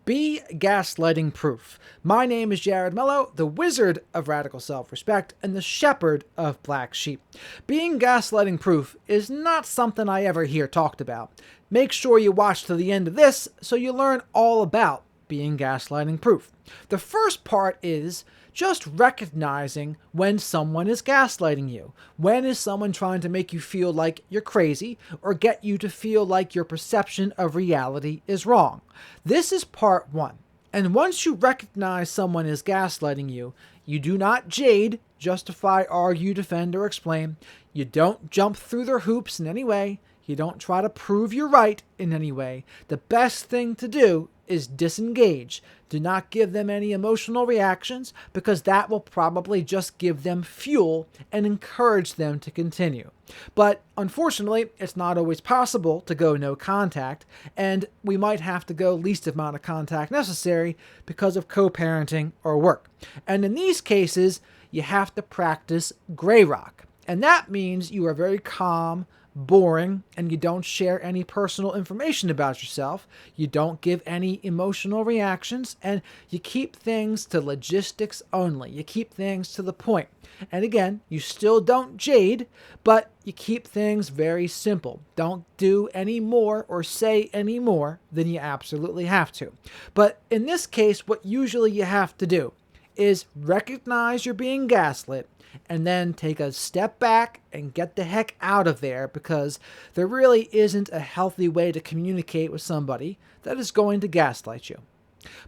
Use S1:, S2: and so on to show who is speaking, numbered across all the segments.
S1: Be Gaslighting Proof. My name is Jared Mello, the wizard of radical self-respect and the shepherd of black sheep. Being gaslighting proof is not something I ever hear talked about. Make sure you watch to the end of this so you learn all about being gaslighting proof. The first part is just recognizing when someone is gaslighting you. When is someone trying to make you feel like you're crazy or get you to feel like your perception of reality is wrong? This is part one. And once you recognize someone is gaslighting you, you do not jade, justify, argue, defend, or explain. You don't jump through their hoops in any way. You don't try to prove you're right in any way. The best thing to do is disengage. Do not give them any emotional reactions because that will probably just give them fuel and encourage them to continue. But unfortunately, it's not always possible to go no contact, and we might have to go least amount of contact necessary because of co-parenting or work. And in these cases, you have to practice gray rock. And that means you are very calm, boring, and you don't share any personal information about yourself. You don't give any emotional reactions, and you keep things to logistics only. You keep things to the point. And again, you still don't jade, but you keep things very simple. Don't do any more or say any more than you absolutely have to. But in this case, what usually you have to do is recognize you're being gaslit and then take a step back and get the heck out of there, because there really isn't a healthy way to communicate with somebody that is going to gaslight you.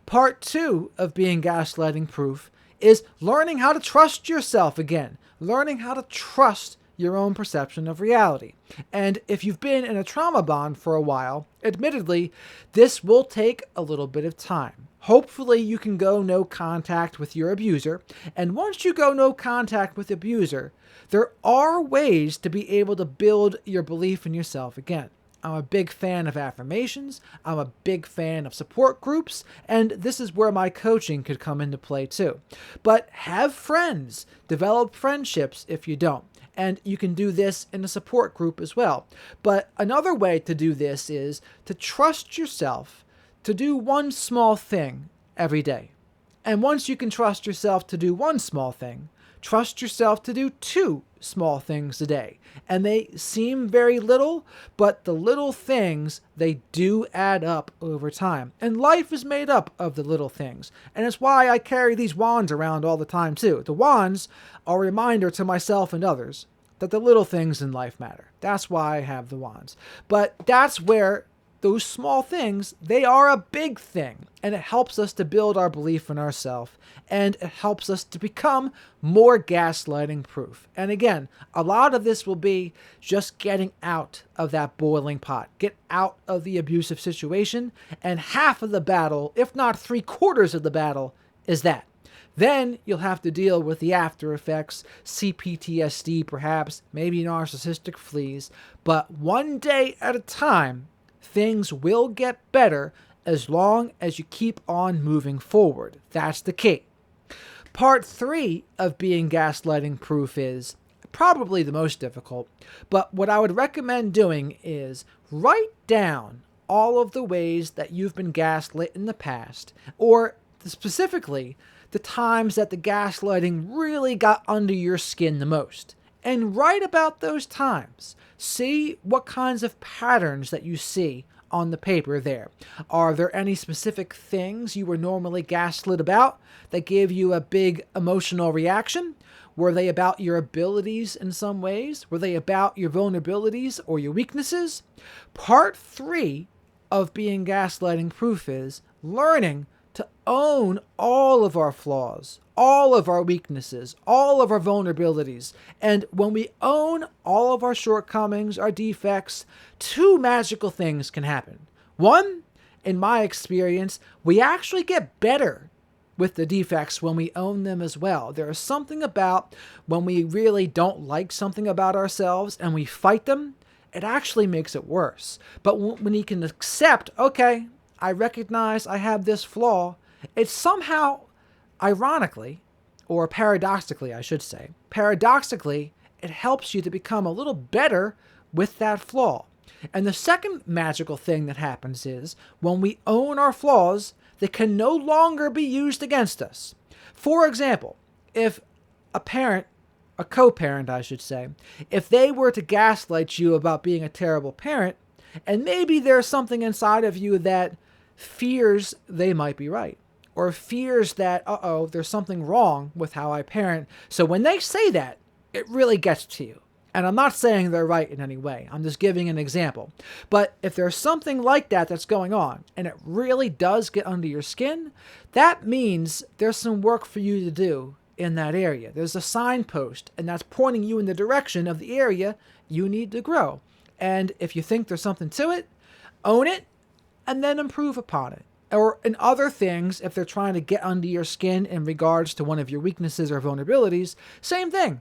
S1: Part two of being gaslighting proof is learning how to trust yourself again, learning how to trust your own perception of reality. And if you've been in a trauma bond for a while, admittedly, this will take a little bit of time. Hopefully you can go no contact with your abuser, and once you go no contact with the abuser, there are ways to be able to build your belief in yourself again. I'm a big fan of affirmations, I'm a big fan of support groups, and this is where my coaching could come into play too. But have friends, develop friendships if you don't. And you can do this in a support group as well. But another way to do this is to trust yourself to do one small thing every day. And once you can trust yourself to do one small thing, trust yourself to do two small things a day. And they seem very little, but the little things, they do add up over time. And life is made up of the little things. And it's why I carry these wands around all the time too. The wands are a reminder to myself and others that the little things in life matter. That's why I have the wands. But that's where those small things, they are a big thing, and it helps us to build our belief in ourselves, and it helps us to become more gaslighting proof. And again, a lot of this will be just getting out of that boiling pot, get out of the abusive situation, and half of the battle, if not 3/4 of the battle, is that. Then you'll have to deal with the after effects, CPTSD perhaps, maybe narcissistic fleas, but one day at a time, things will get better as long as you keep on moving forward. That's the key. Part three of being gaslighting proof is probably the most difficult, but what I would recommend doing is write down all of the ways that you've been gaslit in the past, or specifically the times that the gaslighting really got under your skin the most. And write about those times. See what kinds of patterns that you see on the paper there. Are there any specific things you were normally gaslit about that gave you a big emotional reaction? Were they about your abilities in some ways? Were they about your vulnerabilities or your weaknesses? Part three of being gaslighting proof is learning to own all of our flaws, all of our weaknesses, all of our vulnerabilities. And when we own all of our shortcomings, our defects, two magical things can happen. One, in my experience, we actually get better with the defects when we own them as well. There is something about when we really don't like something about ourselves and we fight them, it actually makes it worse. But when you can accept, okay, I recognize I have this flaw, it's somehow, ironically, or paradoxically, I should say, paradoxically, it helps you to become a little better with that flaw. And the second magical thing that happens is when we own our flaws, that can no longer be used against us. For example, if a co-parent I should say, if they were to gaslight you about being a terrible parent, and maybe there's something inside of you that fears they might be right, or fears that, there's something wrong with how I parent. So when they say that, it really gets to you. And I'm not saying they're right in any way. I'm just giving an example. But if there's something like that that's going on, and it really does get under your skin, that means there's some work for you to do in that area. There's a signpost, and that's pointing you in the direction of the area you need to grow. And if you think there's something to it, own it, and then improve upon it. Or in other things, if they're trying to get under your skin in regards to one of your weaknesses or vulnerabilities, same thing.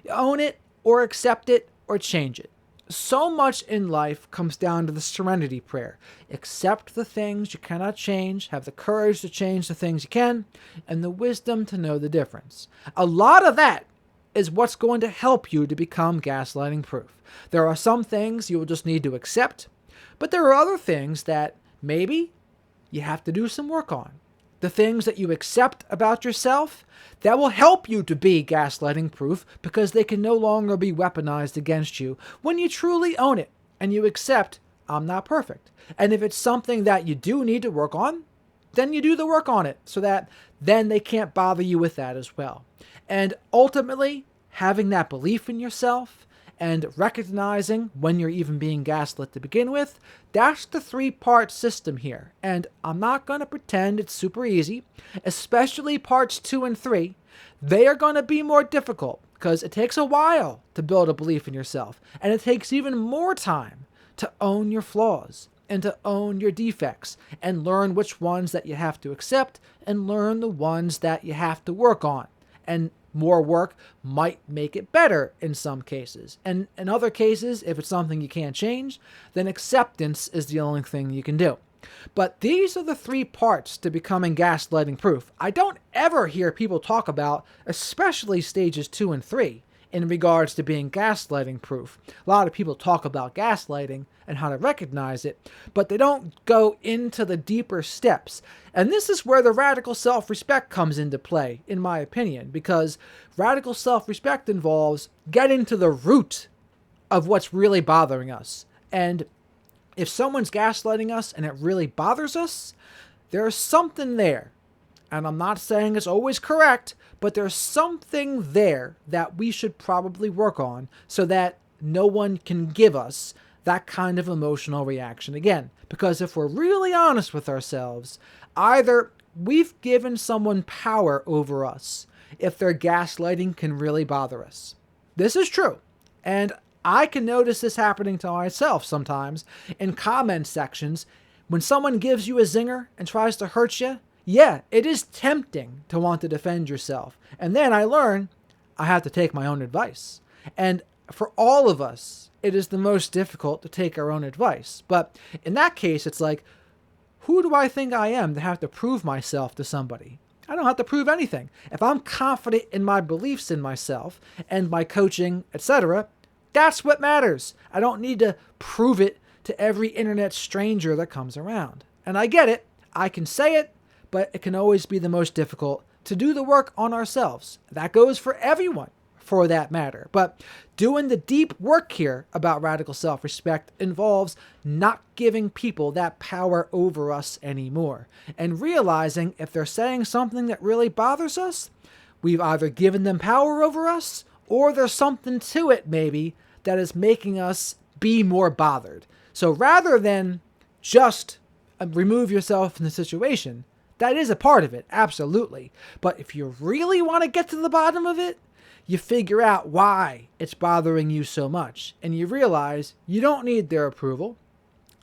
S1: Own it, or accept it, or change it. So much in life comes down to the serenity prayer. Accept the things you cannot change, have the courage to change the things you can, and the wisdom to know the difference. A lot of that is what's going to help you to become gaslighting proof. There are some things you will just need to accept, but there are other things that maybe you have to do some work on. The things that you accept about yourself, that will help you to be gaslighting proof because they can no longer be weaponized against you when you truly own it and you accept, I'm not perfect. And if it's something that you do need to work on, then you do the work on it so that then they can't bother you with that as well. And ultimately, having that belief in yourself and recognizing when you're even being gaslit to begin with, that's the 3-part system here. And I'm not going to pretend it's super easy, especially parts 2 and 3. They are going to be more difficult because it takes a while to build a belief in yourself. And it takes even more time to own your flaws and to own your defects and learn which ones that you have to accept and learn the ones that you have to work on. And more work might make it better in some cases. And in other cases, if it's something you can't change, then acceptance is the only thing you can do. But these are the 3 parts to becoming gaslighting proof. I don't ever hear people talk about, especially stages 2 and 3, in regards to being gaslighting proof. A lot of people talk about gaslighting and how to recognize it, but they don't go into the deeper steps. And this is where the radical self-respect comes into play, in my opinion, because radical self-respect involves getting to the root of what's really bothering us. And if someone's gaslighting us and it really bothers us, there's something there. And I'm not saying it's always correct, but there's something there that we should probably work on so that no one can give us that kind of emotional reaction again. Because if we're really honest with ourselves, either we've given someone power over us if their gaslighting can really bother us. This is true. And I can notice this happening to myself sometimes in comment sections. When someone gives you a zinger and tries to hurt you, yeah, it is tempting to want to defend yourself. And then I learn I have to take my own advice. And for all of us, it is the most difficult to take our own advice. But in that case, it's like, who do I think I am to have to prove myself to somebody? I don't have to prove anything. If I'm confident in my beliefs in myself and my coaching, etc., that's what matters. I don't need to prove it to every internet stranger that comes around. And I get it. I can say it, but it can always be the most difficult to do the work on ourselves. That goes for everyone, for that matter. But doing the deep work here about radical self-respect involves not giving people that power over us anymore. And realizing if they're saying something that really bothers us, we've either given them power over us, or there's something to it maybe that is making us be more bothered. So rather than just remove yourself from the situation, that is a part of it, absolutely. But if you really want to get to the bottom of it, you figure out why it's bothering you so much. And you realize you don't need their approval.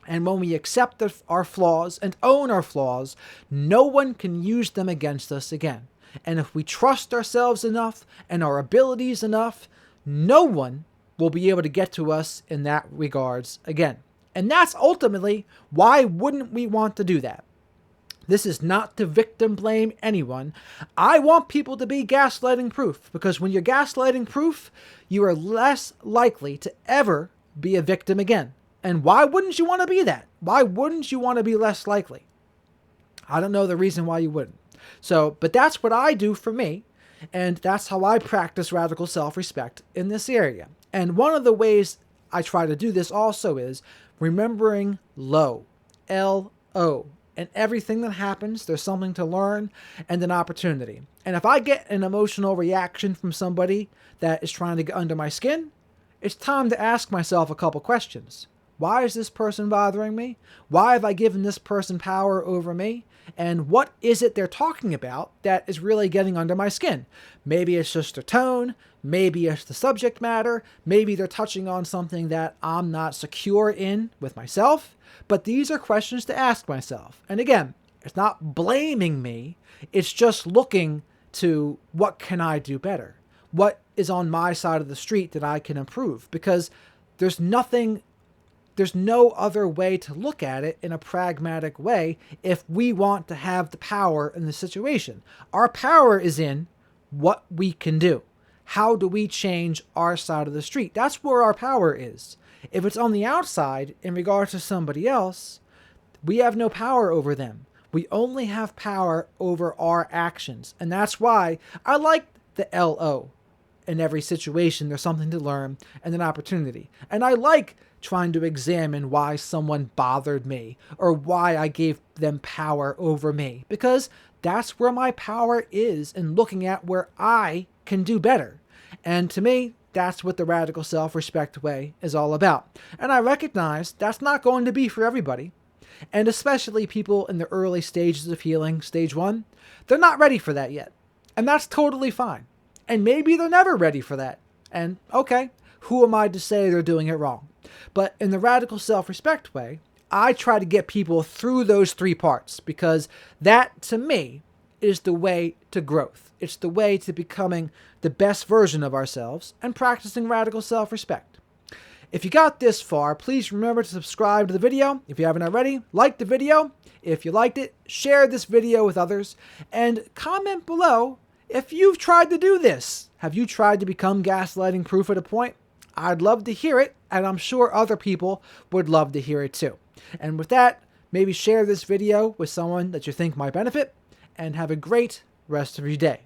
S1: And when we accept our flaws and own our flaws, no one can use them against us again. And if we trust ourselves enough and our abilities enough, no one will be able to get to us in that regards again. And that's ultimately why wouldn't we want to do that? This is not to victim blame anyone. I want people to be gaslighting proof, because when you're gaslighting proof, you are less likely to ever be a victim again. And why wouldn't you want to be that? Why wouldn't you want to be less likely? I don't know the reason why you wouldn't. So, but that's what I do for me, and that's how I practice radical self-respect in this area. And one of the ways I try to do this also is remembering LO, L-O. And everything that happens, there's something to learn and an opportunity. And if I get an emotional reaction from somebody that is trying to get under my skin, it's time to ask myself a couple questions. Why is this person bothering me? Why have I given this person power over me? And what is it they're talking about that is really getting under my skin? Maybe it's just their tone. Maybe it's the subject matter. Maybe they're touching on something that I'm not secure in with myself. But these are questions to ask myself. And again, it's not blaming me. It's just looking to what can I do better? What is on my side of the street that I can improve? Because there's no other way to look at it in a pragmatic way if we want to have the power in the situation. Our power is in what we can do. How do we change our side of the street? That's where our power is. If it's on the outside in regards to somebody else, we have no power over them. We only have power over our actions. And that's why I like the LO. In every situation, there's something to learn and an opportunity. And I like trying to examine why someone bothered me or why I gave them power over me, because that's where my power is in looking at where I can do better. And to me, that's what the radical self-respect way is all about. And I recognize that's not going to be for everybody. And especially people in the early stages of healing, stage 1, they're not ready for that yet. And that's totally fine. And maybe they're never ready for that. And okay, who am I to say they're doing it wrong? But in the radical self-respect way, I try to get people through those 3 parts, because that, to me, is the way to growth. It's the way to becoming the best version of ourselves and practicing radical self-respect. If you got this far, please remember to subscribe to the video. If you haven't already, like the video. If you liked it, share this video with others. And comment below if you've tried to do this. Have you tried to become gaslighting proof at a point? I'd love to hear it, and I'm sure other people would love to hear it too. And with that, maybe share this video with someone that you think might benefit, and have a great rest of your day.